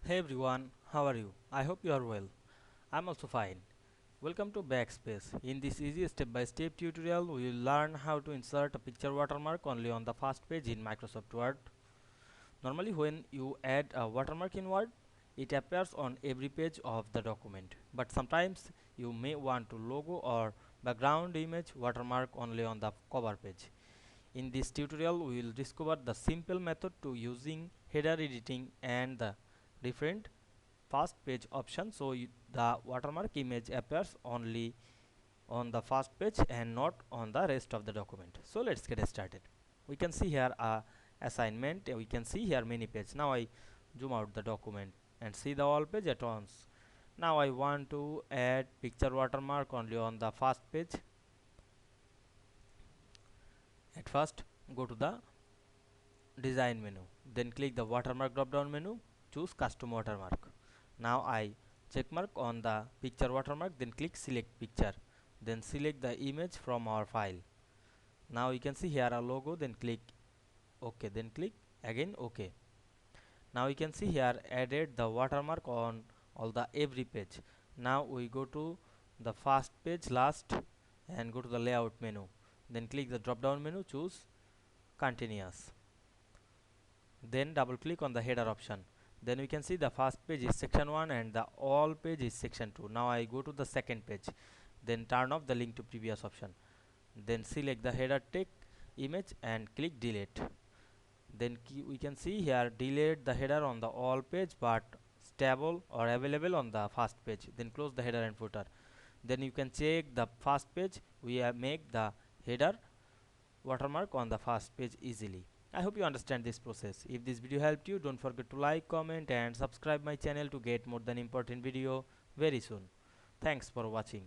Hey everyone, how are you? I hope you are well. I'm also fine. Welcome to Backspace. In this easy step-by-step tutorial, we will learn how to insert a picture watermark only on the first page in Microsoft Word. Normally when you add a watermark in Word, it appears on every page of the document. But sometimes you may want to logo or background image watermark only on the cover page. In this tutorial, we will discover the simple method to using header editing and the different first page option so the watermark image appears only on the first page and not on the rest of the document. So let's get started. We can see here a assignment. We can see here many pages. Now I zoom out the document and see the all page at once. Now I want to add picture watermark only on the first page. At first, go to the design menu, then click the watermark drop down menu, choose custom watermark. Now I check mark on the picture watermark, then click select picture, then select the image from our file. Now you can see here a logo, then click OK, then click again OK. Now you can see here added the watermark on all the every page. Now we go to the first page last and go to the layout menu, then click the drop down menu, choose continuous, then double click on the header option. Then we can see the first page is section 1 and the all page is section 2. Now I go to the second page, then turn off the link to previous option, then select the header text image and click delete. Then we can see here delete the header on the all page but stable or available on the first page. Then close the header and footer. Then you can check the first page, we make the header watermark on the first page easily. I hope you understand this process. If this video helped you, don't forget to like, comment and subscribe my channel to get more than important video very soon. Thanks for watching.